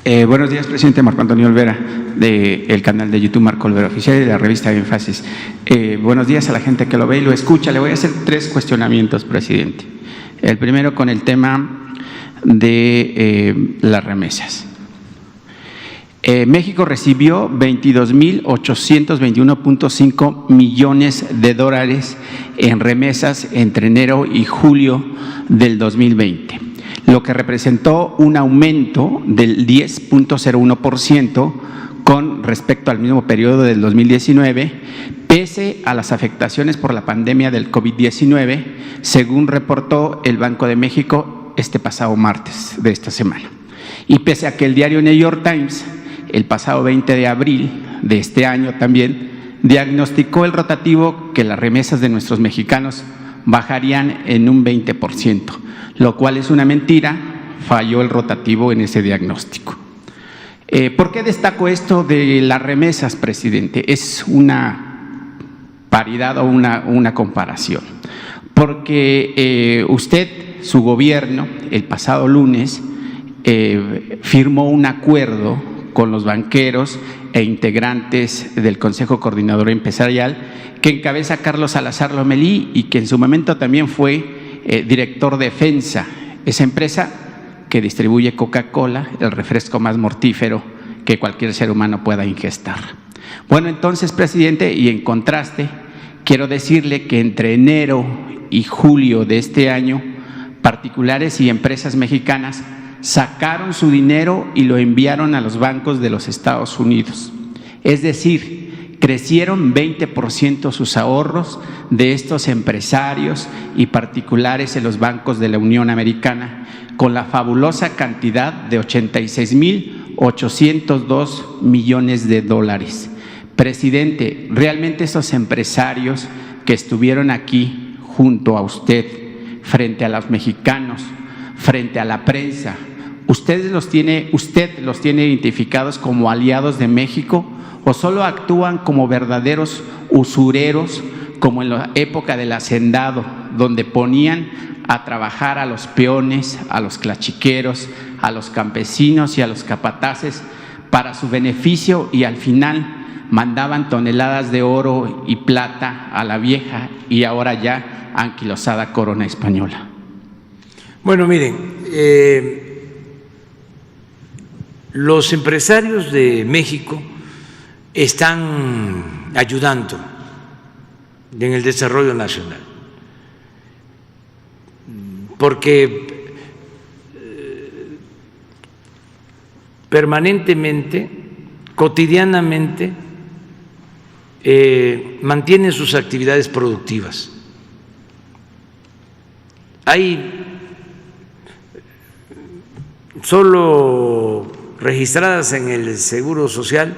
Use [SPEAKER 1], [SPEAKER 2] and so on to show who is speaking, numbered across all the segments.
[SPEAKER 1] Buenos días, presidente. Marco Antonio Olvera, del canal de YouTube Marco Olvera Oficial y de la revista Énfasis. Buenos días a la gente que lo ve y lo escucha. Le voy a hacer 3 cuestionamientos, presidente. El primero con el tema de las remesas. México recibió 22.821.5 millones de dólares en remesas entre enero y julio del 2020. Lo que representó un aumento del 10.01% con respecto al mismo periodo del 2019, pese a las afectaciones por la pandemia del COVID-19, según reportó el Banco de México este pasado martes de esta semana. Y pese a que el diario New York Times, el pasado 20 de abril de este año también, diagnosticó el rotativo que las remesas de nuestros mexicanos bajarían en un 20%, lo cual es una mentira, falló el rotativo en ese diagnóstico. ¿Por qué destaco esto de las remesas, presidente? Es una paridad o una comparación, porque usted, su gobierno, el pasado lunes, firmó un acuerdo con los banqueros e integrantes del Consejo Coordinador Empresarial que encabeza Carlos Salazar Lomelí y que en su momento también fue director de FEMSA, esa empresa que distribuye Coca-Cola, el refresco más mortífero que cualquier ser humano pueda ingestar. Bueno, entonces, presidente, y en contraste, quiero decirle que entre enero y julio de este año, particulares y empresas mexicanas sacaron su dinero y lo enviaron a los bancos de los Estados Unidos. Es decir, crecieron 20% sus ahorros de estos empresarios y particulares en los bancos de la Unión Americana, con la fabulosa cantidad de 86.802 millones de dólares. Presidente, realmente esos empresarios que estuvieron aquí junto a usted, frente a los mexicanos, frente a la prensa, ¿usted los tiene identificados como aliados de México o solo actúan como verdaderos usureros, como en la época del hacendado, donde ponían a trabajar a los peones, a los clachiqueros, a los campesinos y a los capataces para su beneficio y al final mandaban toneladas de oro y plata a la vieja y ahora ya anquilosada corona española?
[SPEAKER 2] Bueno, miren, los empresarios de México están ayudando en el desarrollo nacional, porque permanentemente, cotidianamente, mantienen sus actividades productivas. Hay solo registradas en el Seguro Social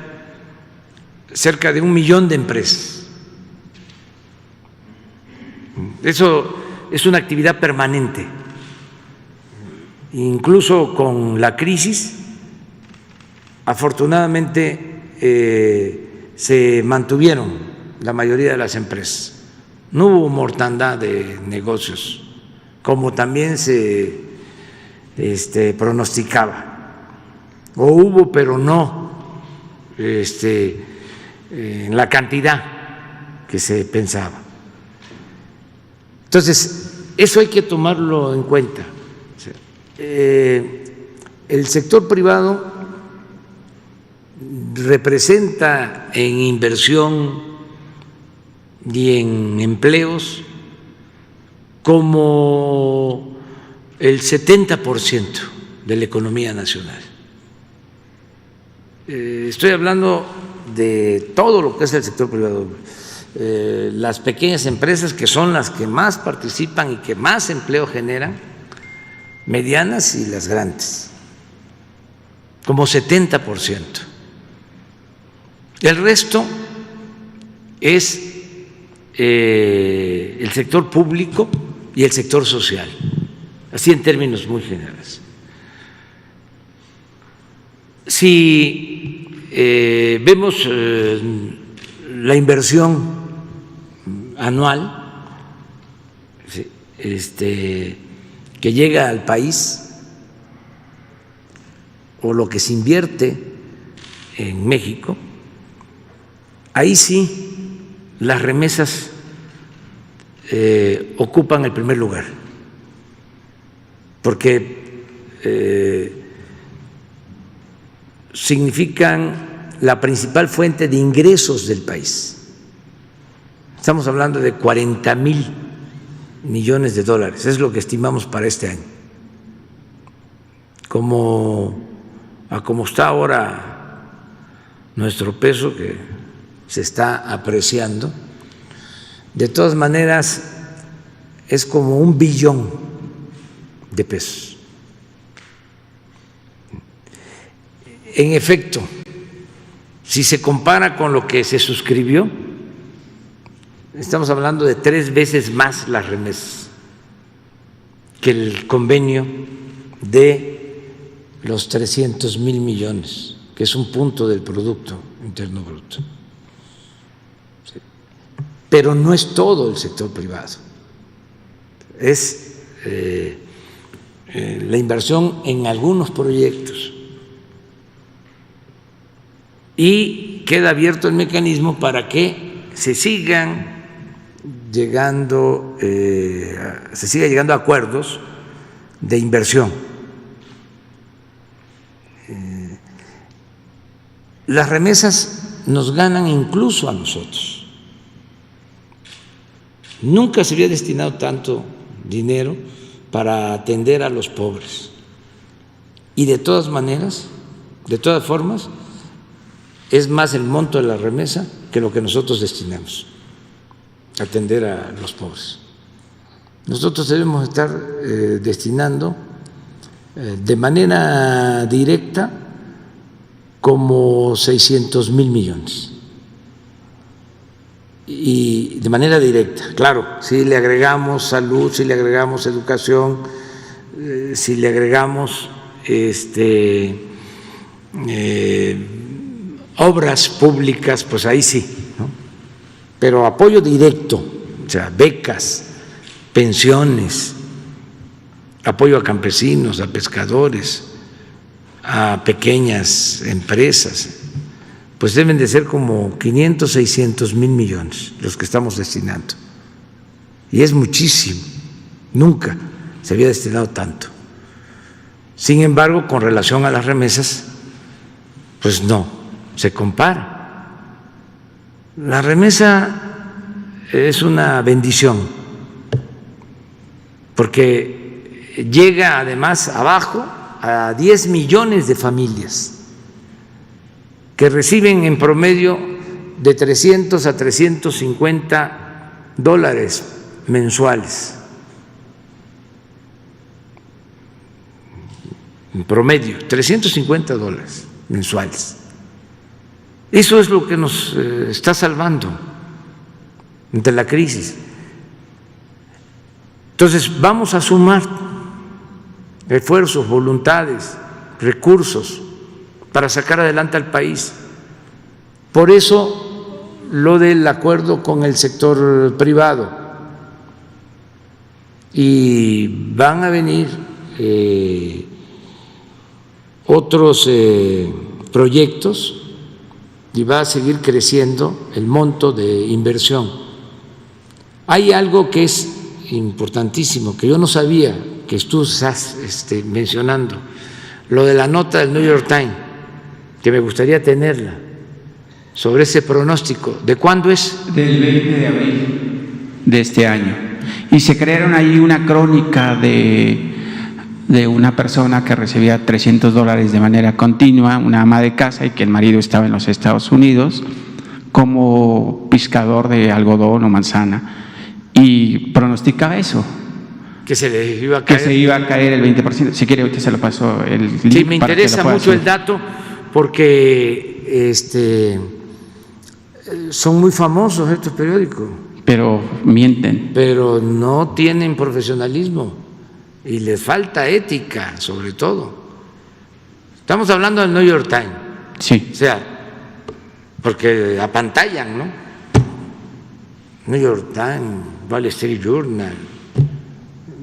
[SPEAKER 2] cerca de 1 millón de empresas. Eso es una actividad permanente. Incluso con la crisis, afortunadamente se mantuvieron la mayoría de las empresas. No hubo mortandad de negocios, como también se pronosticaba. O hubo, pero no en la cantidad que se pensaba. Entonces, eso hay que tomarlo en cuenta. El sector privado representa en inversión y en empleos como el 70% de la economía nacional. Estoy hablando de todo lo que es el sector privado, las pequeñas empresas, que son las que más participan y que más empleo generan, medianas y las grandes, como 70%. El resto es el sector público y el sector social, así en términos muy generales. Si vemos la inversión anual que llega al país, o lo que se invierte en México, ahí sí las remesas ocupan el primer lugar, porque significan la principal fuente de ingresos del país. Estamos hablando de 40,000 millones de dólares, es lo que estimamos para este año. Como está ahora nuestro peso, que se está apreciando, de todas maneras es como 1 billón de pesos. En efecto, si se compara con lo que se suscribió, estamos hablando de 3 veces más las remesas que el convenio de los 300,000 millones, que es un punto del Producto Interno Bruto. Sí. Pero no es todo el sector privado, es la inversión en algunos proyectos. Y queda abierto el mecanismo para que se siga llegando a acuerdos de inversión. Las remesas nos ganan incluso a nosotros. Nunca se había destinado tanto dinero para atender a los pobres. Y de todas maneras, de todas formas, es más el monto de la remesa que lo que nosotros destinamos a atender a los pobres. Nosotros debemos estar destinando de manera directa como 600,000 millones. Y de manera directa, claro, si le agregamos salud, si le agregamos educación, si le agregamos obras públicas, pues ahí sí, ¿no? Pero apoyo directo, o sea, becas, pensiones, apoyo a campesinos, a pescadores, a pequeñas empresas, pues deben de ser como 500, 600,000 millones los que estamos destinando. Y es muchísimo, nunca se había destinado tanto. Sin embargo, con relación a las remesas, pues no se compara. La remesa es una bendición, porque llega además abajo a 10 millones de familias que reciben en promedio de 300 a 350 dólares mensuales. En promedio, 350 dólares mensuales. Eso es lo que nos está salvando de la crisis. Entonces, vamos a sumar esfuerzos, voluntades, recursos para sacar adelante al país. Por eso, lo del acuerdo con el sector privado. Y van a venir otros proyectos y va a seguir creciendo el monto de inversión. Hay algo que es importantísimo, que yo no sabía, que tú estás mencionando, lo de la nota del New York Times, que me gustaría tenerla, sobre ese pronóstico. ¿De cuándo es?
[SPEAKER 1] Del 20 de abril de este año. Y se crearon ahí una crónica de una persona que recibía 300 dólares de manera continua, una ama de casa, y que el marido estaba en los Estados Unidos como pescador de algodón o manzana, y pronosticaba eso.
[SPEAKER 2] Que se le iba a caer.
[SPEAKER 1] Que se iba a caer el 20%. Si quiere, ahorita se lo paso el link.
[SPEAKER 2] Sí, me interesa mucho el dato, porque son muy famosos estos periódicos.
[SPEAKER 1] Pero mienten.
[SPEAKER 2] Pero no tienen profesionalismo y les falta ética, sobre todo. Estamos hablando del New York Times.
[SPEAKER 1] Sí.
[SPEAKER 2] O sea, porque apantallan, ¿no? New York Times, Wall Street Journal.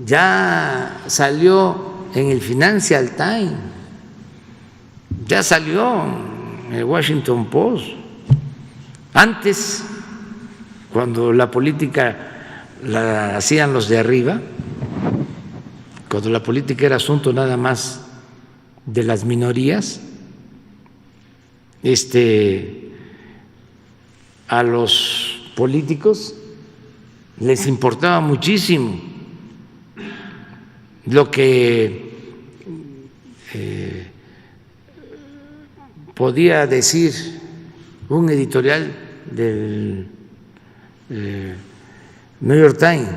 [SPEAKER 2] Ya salió en el Financial Times Ya salió en el Washington Post. Antes, cuando la política la hacían los de arriba, cuando la política era asunto nada más de las minorías, a los políticos les importaba muchísimo lo que podía decir un editorial del New York Times,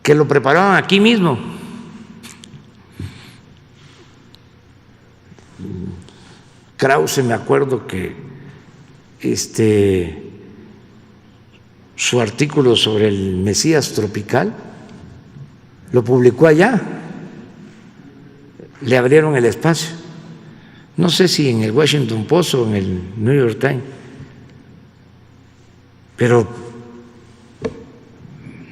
[SPEAKER 2] que lo preparaban aquí mismo. Krause, me acuerdo que su artículo sobre el Mesías tropical lo publicó allá, le abrieron el espacio, no sé si en el Washington Post o en el New York Times, pero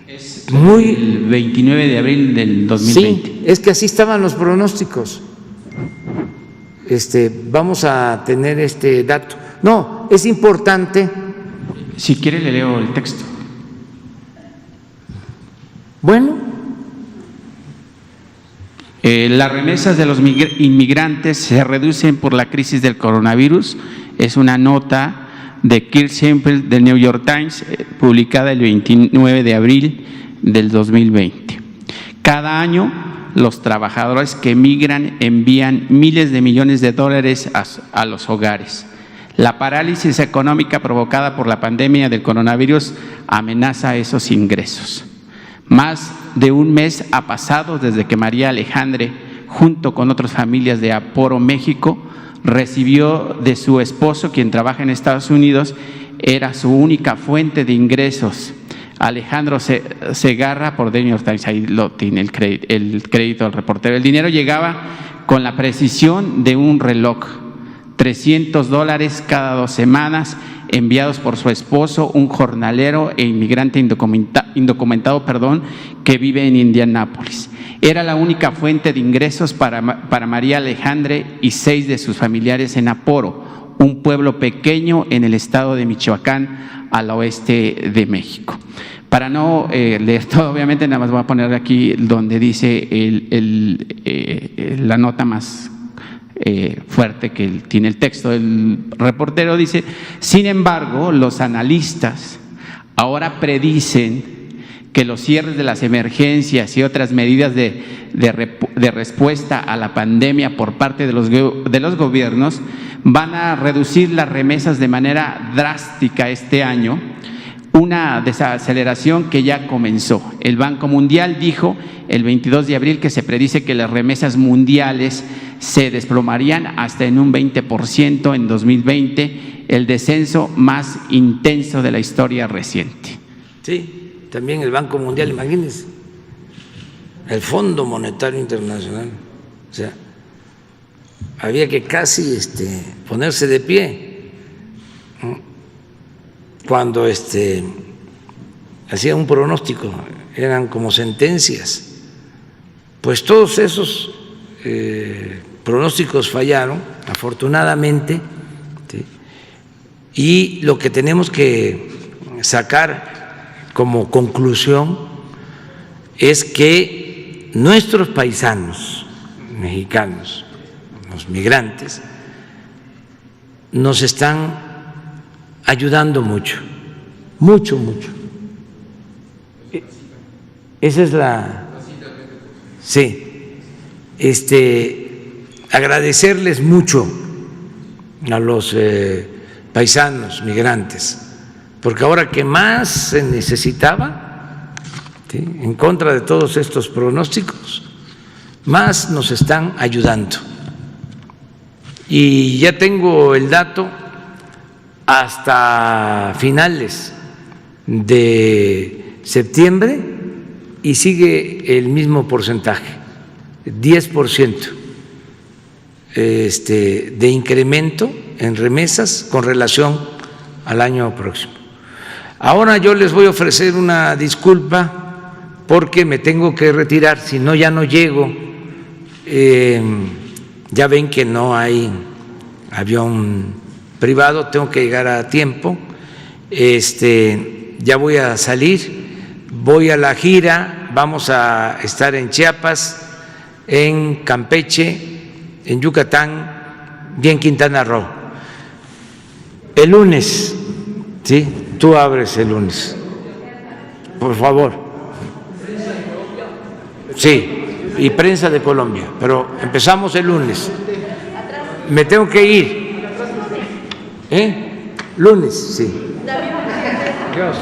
[SPEAKER 1] es
[SPEAKER 2] muy…
[SPEAKER 1] el 29 de abril del 2020.
[SPEAKER 2] Sí, es que así estaban los pronósticos. Vamos a tener este dato. No, es importante.
[SPEAKER 1] Si quiere le leo el texto.
[SPEAKER 2] Bueno.
[SPEAKER 1] Las remesas de los inmigrantes se reducen por la crisis del coronavirus. Es una nota de Kirk Simmel del New York Times, publicada el 29 de abril del 2020. Cada año, los trabajadores que emigran envían miles de millones de dólares a los hogares. La parálisis económica provocada por la pandemia del coronavirus amenaza esos ingresos. Más de un mes ha pasado desde que María Alejandre, junto con otras familias de Aporo, México, recibió de su esposo, quien trabaja en Estados Unidos, era su única fuente de ingresos. Alejandro Segarra, por The New York Times, ahí lo tiene el crédito del reportero. El dinero llegaba con la precisión de un reloj, $300 cada 2 semanas, enviados por su esposo, un jornalero e inmigrante indocumentado, que vive en Indianápolis. Era la única fuente de ingresos para María Alejandre y 6 de sus familiares en Aporo, un pueblo pequeño en el estado de Michoacán, al oeste de México. Para no leer todo, obviamente, nada más voy a poner aquí donde dice la nota más fuerte que tiene el texto. El reportero dice: sin embargo, los analistas ahora predicen que los cierres de las emergencias y otras medidas de respuesta a la pandemia por parte de los gobiernos van a reducir las remesas de manera drástica este año, una desaceleración que ya comenzó. El Banco Mundial dijo el 22 de abril que se predice que las remesas mundiales se desplomarían hasta en un 20% en 2020, el descenso más intenso de la historia reciente.
[SPEAKER 2] Sí, también el Banco Mundial, imagínense, el Fondo Monetario Internacional, o sea, había que casi ponerse de pie cuando hacía un pronóstico, eran como sentencias. Pues todos esos pronósticos fallaron, afortunadamente, ¿sí? Y lo que tenemos que sacar como conclusión es que nuestros paisanos mexicanos, los migrantes, nos están ayudando mucho, mucho, mucho. Esa es la… Sí. Agradecerles mucho a los paisanos migrantes, porque ahora que más se necesitaba, ¿sí?, en contra de todos estos pronósticos, más nos están ayudando. Y ya tengo el dato hasta finales de septiembre y sigue el mismo porcentaje, 10% de incremento en remesas con relación al año próximo. Ahora yo les voy a ofrecer una disculpa porque me tengo que retirar, si no ya no llego. Ya ven que no hay avión privado, tengo que llegar a tiempo. Ya voy a salir, voy a la gira, vamos a estar en Chiapas, en Campeche, en Yucatán y en Quintana Roo. El lunes, ¿sí? Tú abres el lunes, por favor. Sí, y prensa de Colombia, pero empezamos el lunes. Me tengo que ir. Lunes, sí. Dios.